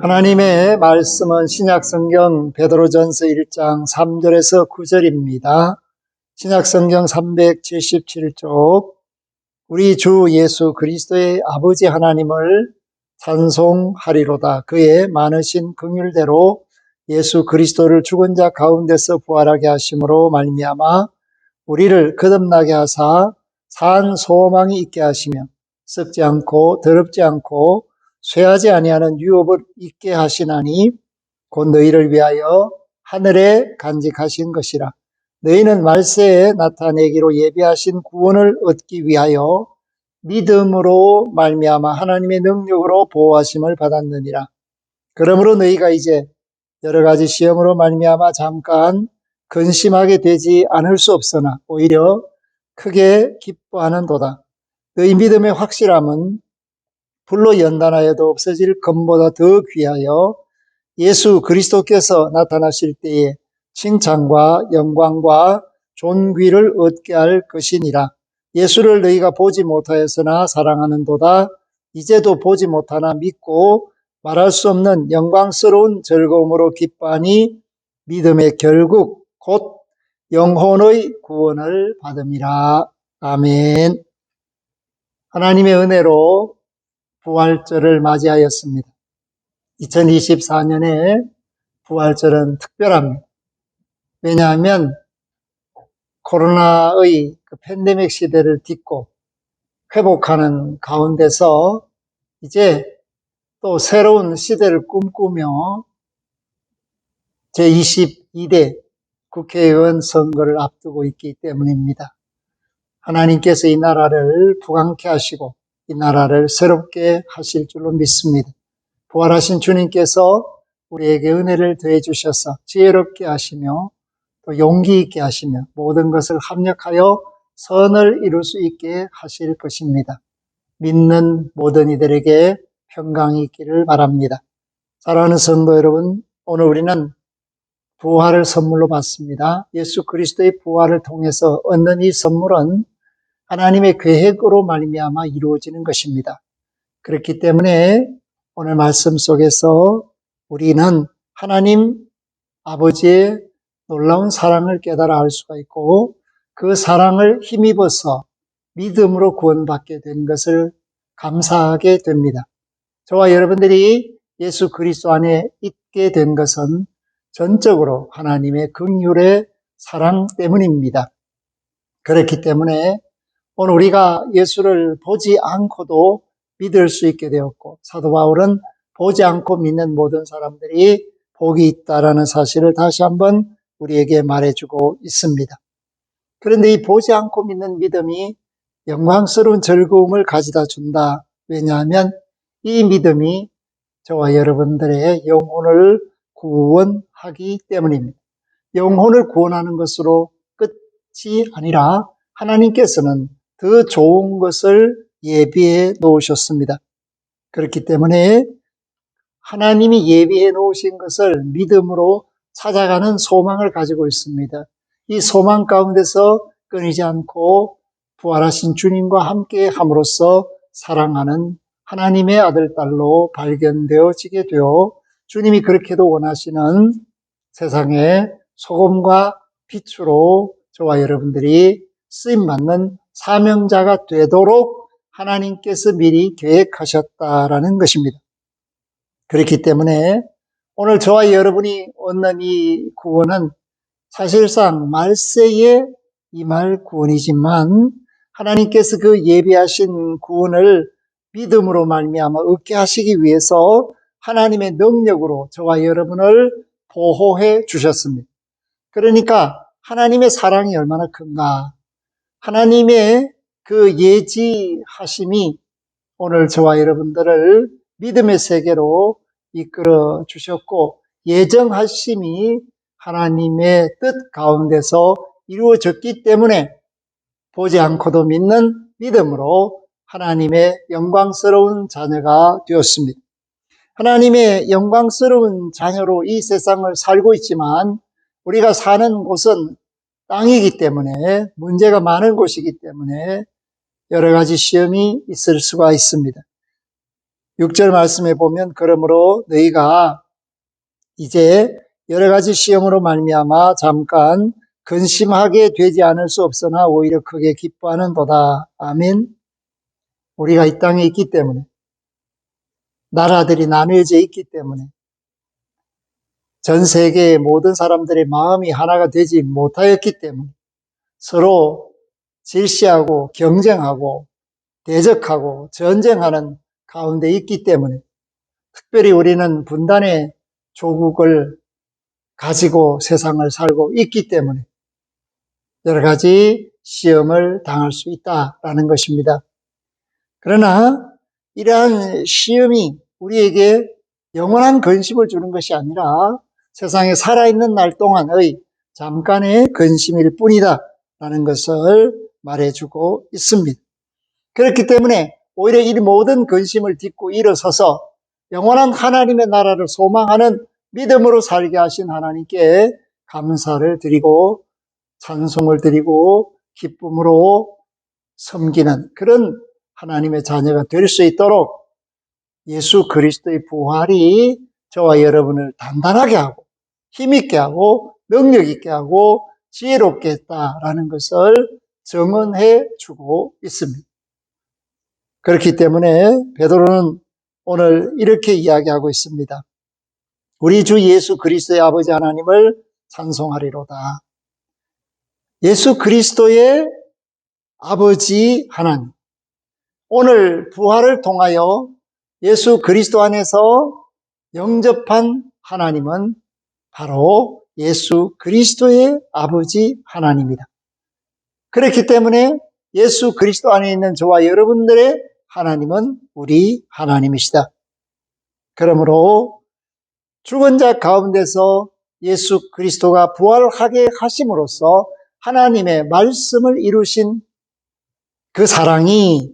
하나님의 말씀은 신약성경 베드로전서 1장 3절에서 9절입니다. 신약성경 377쪽 우리 주 예수 그리스도의 아버지 하나님을 찬송하리로다. 그의 많으신 긍휼대로 예수 그리스도를 죽은 자 가운데서 부활하게 하심으로 말미암아 우리를 거듭나게 하사 산 소망이 있게 하시며 썩지 않고 더럽지 않고 쇠하지 아니하는 유업을 있게 하시나니 곧 너희를 위하여 하늘에 간직하신 것이라. 너희는 말세에 나타내기로 예비하신 구원을 얻기 위하여 믿음으로 말미암아 하나님의 능력으로 보호하심을 받았느니라. 그러므로 너희가 이제 여러 가지 시험으로 말미암아 잠깐 근심하게 되지 않을 수 없으나 오히려 크게 기뻐하는도다. 너희 믿음의 확실함은 불로 연단하여도 없어질 금보다 더 귀하여 예수 그리스도께서 나타나실 때에 칭찬과 영광과 존귀를 얻게 할 것이니라. 예수를 너희가 보지 못하였으나 사랑하는도다. 이제도 보지 못하나 믿고 말할 수 없는 영광스러운 즐거움으로 기뻐하니 믿음의 결국 곧 영혼의 구원을 받음이라. 아멘. 하나님의 은혜로 부활절을 맞이하였습니다. 2024년에 부활절은 특별합니다. 왜냐하면 코로나의 그 팬데믹 시대를 딛고 회복하는 가운데서 이제 또 새로운 시대를 꿈꾸며 제22대 국회의원 선거를 앞두고 있기 때문입니다. 하나님께서 이 나라를 부강케 하시고 이 나라를 새롭게 하실 줄로 믿습니다. 부활하신 주님께서 우리에게 은혜를 더해 주셔서 지혜롭게 하시며 또 용기 있게 하시며 모든 것을 합력하여 선을 이룰 수 있게 하실 것입니다. 믿는 모든 이들에게 평강이 있기를 바랍니다. 사랑하는 성도 여러분, 오늘 우리는 부활을 선물로 받습니다. 예수 그리스도의 부활을 통해서 얻는 이 선물은 하나님의 계획으로 말미암아 이루어지는 것입니다. 그렇기 때문에 오늘 말씀 속에서 우리는 하나님 아버지의 놀라운 사랑을 깨달아 알 수가 있고 그 사랑을 힘입어서 믿음으로 구원받게 된 것을 감사하게 됩니다. 저와 여러분들이 예수 그리스도 안에 있게 된 것은 전적으로 하나님의 긍휼의 사랑 때문입니다. 그렇기 때문에 오늘 우리가 예수를 보지 않고도 믿을 수 있게 되었고 사도 바울은 보지 않고 믿는 모든 사람들이 복이 있다라는 사실을 다시 한번 우리에게 말해주고 있습니다. 그런데 이 보지 않고 믿는 믿음이 영광스러운 즐거움을 가져다 준다. 왜냐하면 이 믿음이 저와 여러분들의 영혼을 구원하기 때문입니다. 영혼을 구원하는 것으로 끝이 아니라 하나님께서는 더 좋은 것을 예비해 놓으셨습니다. 그렇기 때문에 하나님이 예비해 놓으신 것을 믿음으로 찾아가는 소망을 가지고 있습니다. 이 소망 가운데서 끊이지 않고 부활하신 주님과 함께 함으로써 사랑하는 하나님의 아들, 딸로 발견되어지게 되어 주님이 그렇게도 원하시는 세상의 소금과 빛으로 저와 여러분들이 쓰임받는 사명자가 되도록 하나님께서 미리 계획하셨다라는 것입니다. 그렇기 때문에 오늘 저와 여러분이 얻는 이 구원은 사실상 말세에 임할 구원이지만 하나님께서 그 예비하신 구원을 믿음으로 말미암아 얻게 하시기 위해서 하나님의 능력으로 저와 여러분을 보호해 주셨습니다. 그러니까 하나님의 사랑이 얼마나 큰가. 하나님의 그 예지하심이 오늘 저와 여러분들을 믿음의 세계로 이끌어 주셨고 예정하심이 하나님의 뜻 가운데서 이루어졌기 때문에 보지 않고도 믿는 믿음으로 하나님의 영광스러운 자녀가 되었습니다. 하나님의 영광스러운 자녀로 이 세상을 살고 있지만 우리가 사는 곳은 땅이기 때문에 문제가 많은 곳이기 때문에 여러 가지 시험이 있을 수가 있습니다. 6절 말씀에 보면 그러므로 너희가 이제 여러 가지 시험으로 말미암아 잠깐 근심하게 되지 않을 수 없으나 오히려 크게 기뻐하는도다. 아멘. 우리가 이 땅에 있기 때문에, 나라들이 나누어져 있기 때문에, 전 세계의 모든 사람들의 마음이 하나가 되지 못하였기 때문에 서로 질시하고 경쟁하고 대적하고 전쟁하는 가운데 있기 때문에, 특별히 우리는 분단의 조국을 가지고 세상을 살고 있기 때문에 여러 가지 시험을 당할 수 있다라는 것입니다. 그러나 이러한 시험이 우리에게 영원한 근심을 주는 것이 아니라 세상에 살아있는 날 동안의 잠깐의 근심일 뿐이다 라는 것을 말해주고 있습니다. 그렇기 때문에 오히려 이 모든 근심을 딛고 일어서서 영원한 하나님의 나라를 소망하는 믿음으로 살게 하신 하나님께 감사를 드리고 찬송을 드리고 기쁨으로 섬기는 그런 하나님의 자녀가 될 수 있도록 예수 그리스도의 부활이 저와 여러분을 단단하게 하고 힘있게 하고 능력 있게 하고 지혜롭게 했다라는 것을 증언해 주고 있습니다. 그렇기 때문에 베드로는 오늘 이렇게 이야기하고 있습니다. 우리 주 예수 그리스도의 아버지 하나님을 찬송하리로다. 예수 그리스도의 아버지 하나님, 오늘 부활을 통하여 예수 그리스도 안에서 영접한 하나님은 바로 예수 그리스도의 아버지 하나님이다. 그렇기 때문에 예수 그리스도 안에 있는 저와 여러분들의 하나님은 우리 하나님이시다. 그러므로 죽은 자 가운데서 예수 그리스도가 부활하게 하심으로써 하나님의 말씀을 이루신 그 사랑이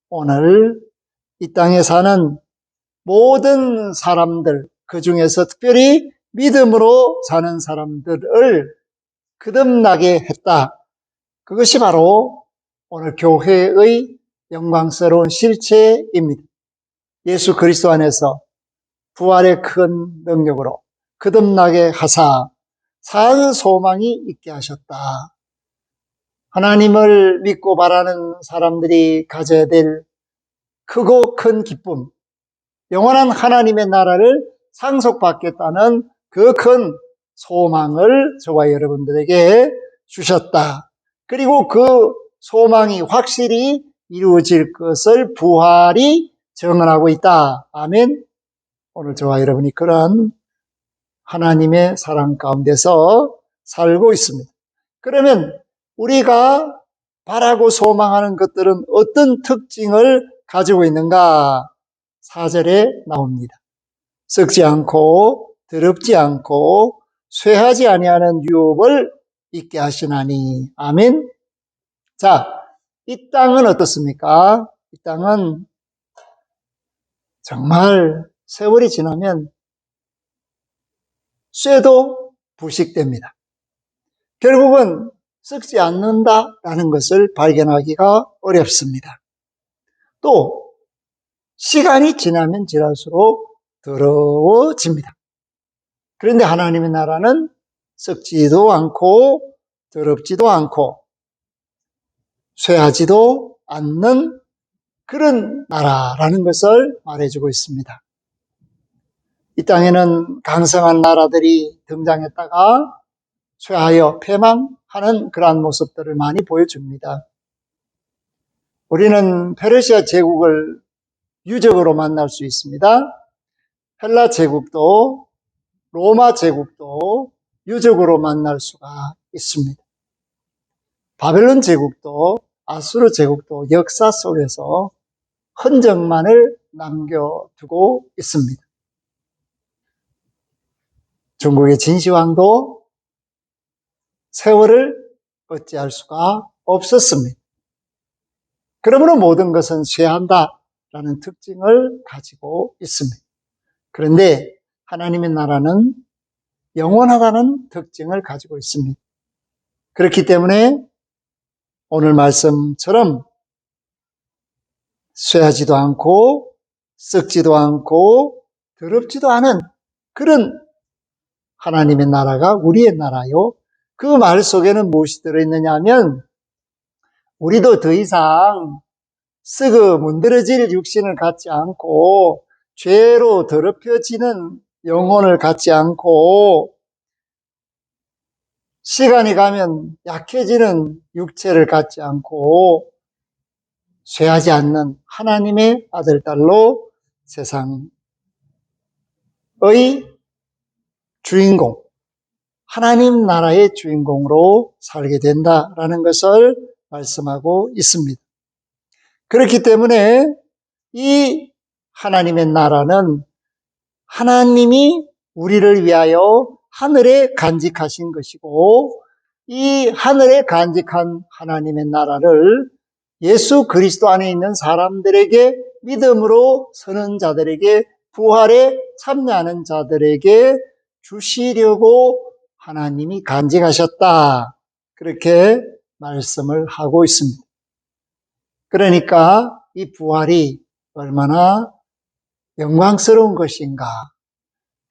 오늘 이 땅에 사는 모든 사람들, 그 중에서 특별히 믿음으로 사는 사람들을 거듭나게 했다. 그것이 바로 오늘 교회의 영광스러운 실체입니다. 예수 그리스도 안에서 부활의 큰 능력으로 거듭나게 하사 산 소망이 있게 하셨다. 하나님을 믿고 바라는 사람들이 가져야 될 크고 큰 기쁨, 영원한 하나님의 나라를 상속받겠다는 그 큰 소망을 저와 여러분들에게 주셨다. 그리고 그 소망이 확실히 이루어질 것을 부활이 증언하고 있다. 아멘. 오늘 저와 여러분이 그런 하나님의 사랑 가운데서 살고 있습니다. 그러면 우리가 바라고 소망하는 것들은 어떤 특징을 가지고 있는가? 4절에 나옵니다. 썩지 않고 더럽지 않고 쇠하지 아니하는 유업을 있게 하시나니. 아멘. 자, 이 땅은 어떻습니까? 이 땅은 정말 세월이 지나면 쇠도 부식됩니다. 결국은 썩지 않는다라는 것을 발견하기가 어렵습니다. 또 시간이 지나면 지날수록 더러워집니다. 그런데 하나님의 나라는 썩지도 않고 더럽지도 않고 쇠하지도 않는 그런 나라라는 것을 말해주고 있습니다. 이 땅에는 강성한 나라들이 등장했다가 쇠하여 패망하는 그러한 모습들을 많이 보여줍니다. 우리는 페르시아 제국을 유적으로 만날 수 있습니다. 헬라 제국도 로마 제국도 유적으로 만날 수가 있습니다. 바벨론 제국도 아수르 제국도 역사 속에서 흔적만을 남겨두고 있습니다. 중국의 진시황도 세월을 어찌할 수가 없었습니다. 그러므로 모든 것은 쇠한다라는 특징을 가지고 있습니다. 그런데 하나님의 나라는 영원하다는 특징을 가지고 있습니다. 그렇기 때문에 오늘 말씀처럼 쇠하지도 않고 썩지도 않고 더럽지도 않은 그런 하나님의 나라가 우리의 나라요. 그 말 속에는 무엇이 들어있느냐 하면 우리도 더 이상 썩어 문드러질 육신을 갖지 않고 죄로 더럽혀지는 영혼을 갖지 않고 시간이 가면 약해지는 육체를 갖지 않고 쇠하지 않는 하나님의 아들, 딸로 세상의 주인공, 하나님 나라의 주인공으로 살게 된다라는 것을 말씀하고 있습니다. 그렇기 때문에 이 하나님의 나라는 하나님이 우리를 위하여 하늘에 간직하신 것이고 이 하늘에 간직한 하나님의 나라를 예수 그리스도 안에 있는 사람들에게 믿음으로 서는 자들에게 부활에 참여하는 자들에게 주시려고 하나님이 간직하셨다. 그렇게 말씀을 하고 있습니다. 그러니까 이 부활이 얼마나 영광스러운 것인가.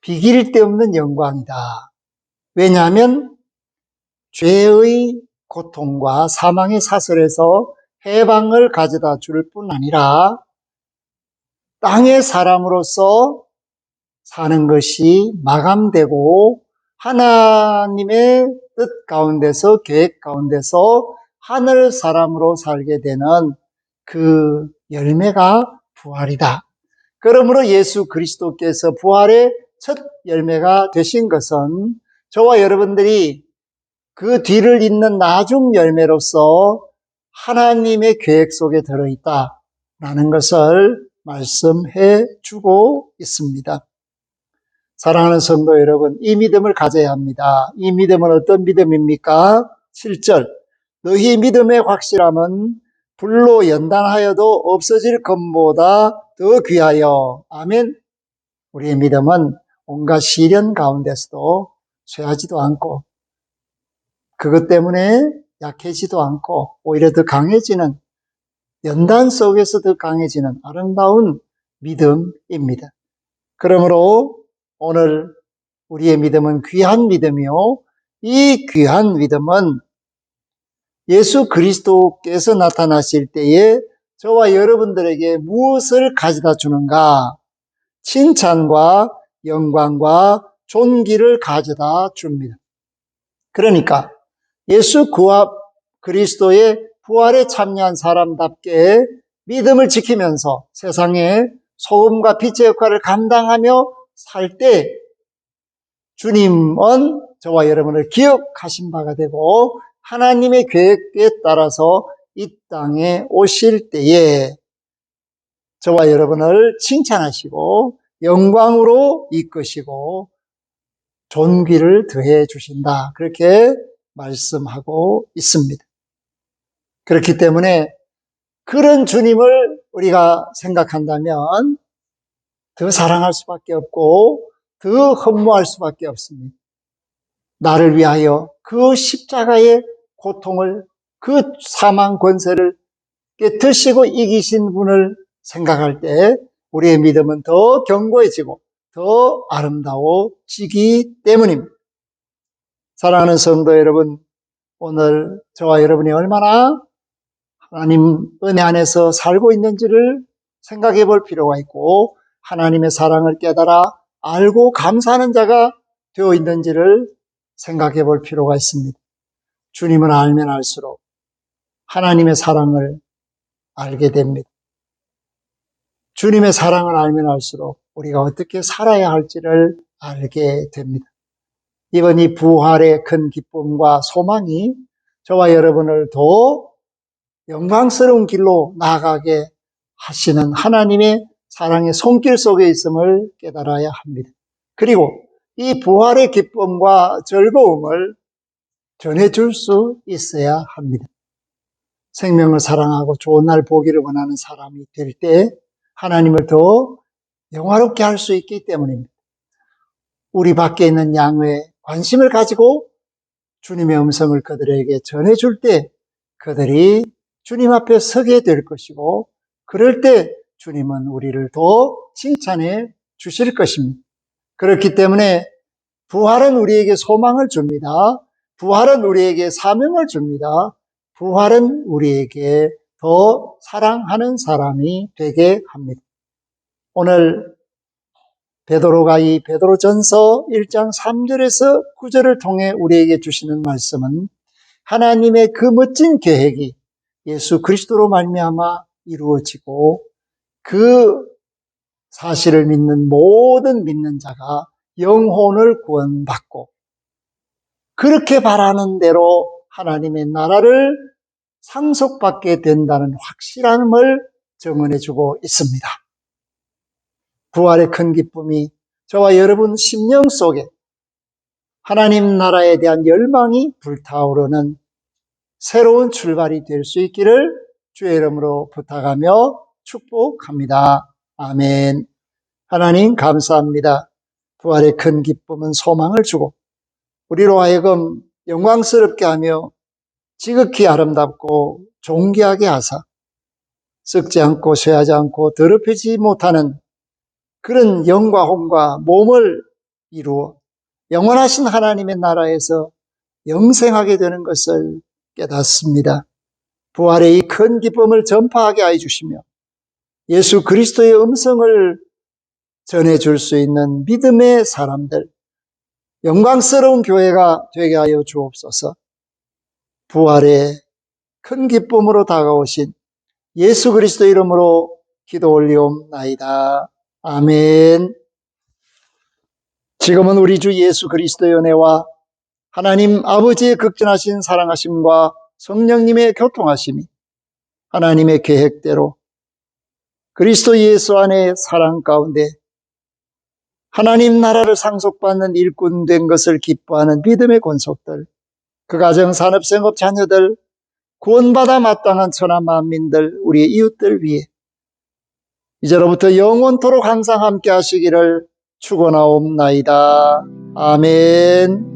비길 데 없는 영광이다. 왜냐하면 죄의 고통과 사망의 사슬에서 해방을 가져다 줄 뿐 아니라 땅의 사람으로서 사는 것이 마감되고 하나님의 뜻 가운데서 계획 가운데서 하늘 사람으로 살게 되는 그 열매가 부활이다. 그러므로 예수 그리스도께서 부활의 첫 열매가 되신 것은 저와 여러분들이 그 뒤를 잇는 나중 열매로서 하나님의 계획 속에 들어있다라는 것을 말씀해 주고 있습니다. 사랑하는 성도 여러분, 이 믿음을 가져야 합니다. 이 믿음은 어떤 믿음입니까? 7절, 너희 믿음의 확실함은 불로 연단하여도 없어질 것보다 더 귀하여. 아멘. 우리의 믿음은 온갖 시련 가운데서도 쇠하지도 않고 그것 때문에 약해지도 않고 오히려 더 강해지는, 연단 속에서 더 강해지는 아름다운 믿음입니다. 그러므로 오늘 우리의 믿음은 귀한 믿음이요. 이 귀한 믿음은 예수 그리스도께서 나타나실 때에 저와 여러분들에게 무엇을 가져다 주는가? 칭찬과 영광과 존귀를 가져다 줍니다. 그러니까 예수 그리스도의 부활에 참여한 사람답게 믿음을 지키면서 세상에 소금과 빛의 역할을 감당하며 살 때 주님은 저와 여러분을 기억하신 바가 되고 하나님의 계획에 따라서 이 땅에 오실 때에 저와 여러분을 칭찬하시고 영광으로 이끄시고 존귀를 더해 주신다. 그렇게 말씀하고 있습니다. 그렇기 때문에 그런 주님을 우리가 생각한다면 더 사랑할 수밖에 없고 더 헌무할 수밖에 없습니다. 나를 위하여 그 십자가의 고통을, 그 사망 권세를 깨트시고 이기신 분을 생각할 때 우리의 믿음은 더 견고해지고 더 아름다워지기 때문입니다. 사랑하는 성도 여러분, 오늘 저와 여러분이 얼마나 하나님 은혜 안에서 살고 있는지를 생각해 볼 필요가 있고 하나님의 사랑을 깨달아 알고 감사하는 자가 되어 있는지를 생각해 볼 필요가 있습니다. 주님을 알면 알수록 하나님의 사랑을 알게 됩니다. 주님의 사랑을 알면 알수록 우리가 어떻게 살아야 할지를 알게 됩니다. 이번 이 부활의 큰 기쁨과 소망이 저와 여러분을 더 영광스러운 길로 나아가게 하시는 하나님의 사랑의 손길 속에 있음을 깨달아야 합니다. 그리고 이 부활의 기쁨과 즐거움을 전해줄 수 있어야 합니다. 생명을 사랑하고 좋은 날 보기를 원하는 사람이 될 때 하나님을 더 영화롭게 할 수 있기 때문입니다. 우리 밖에 있는 양에 관심을 가지고 주님의 음성을 그들에게 전해줄 때 그들이 주님 앞에 서게 될 것이고 그럴 때 주님은 우리를 더 칭찬해 주실 것입니다. 그렇기 때문에 부활은 우리에게 소망을 줍니다. 부활은 우리에게 사명을 줍니다. 부활은 우리에게 더 사랑하는 사람이 되게 합니다. 오늘 베드로가 이 베드로전서 1장 3절에서 9절을 통해 우리에게 주시는 말씀은 하나님의 그 멋진 계획이 예수 그리스도로 말미암아 이루어지고 그 사실을 믿는 모든 믿는 자가 영혼을 구원받고 그렇게 바라는 대로 하나님의 나라를 상속받게 된다는 확실함을 증언해주고 있습니다. 부활의 큰 기쁨이 저와 여러분 심령 속에 하나님 나라에 대한 열망이 불타오르는 새로운 출발이 될 수 있기를 주의 이름으로 부탁하며 축복합니다. 아멘. 하나님 감사합니다. 부활의 큰 기쁨은 소망을 주고 우리로 하여금 영광스럽게 하며 지극히 아름답고 존귀하게 하사 썩지 않고 쇠하지 않고 더럽히지 못하는 그런 영과 혼과 몸을 이루어 영원하신 하나님의 나라에서 영생하게 되는 것을 깨닫습니다. 부활의 이 큰 기쁨을 전파하게 하여 주시며 예수 그리스도의 음성을 전해줄 수 있는 믿음의 사람들, 영광스러운 교회가 되게 하여 주옵소서. 부활의 큰 기쁨으로 다가오신 예수 그리스도 이름으로 기도 올리옵나이다. 아멘. 지금은 우리 주 예수 그리스도의 은혜와 하나님 아버지의 극진하신 사랑하심과 성령님의 교통하심이 하나님의 계획대로 그리스도 예수 안의 사랑 가운데 하나님 나라를 상속받는 일꾼 된 것을 기뻐하는 믿음의 권속들, 그 가정, 산업, 생업, 자녀들, 구원받아 마땅한 천하 만민들, 우리의 이웃들 위해 이제로부터 영원토록 항상 함께 하시기를 축원하옵나이다. 아멘.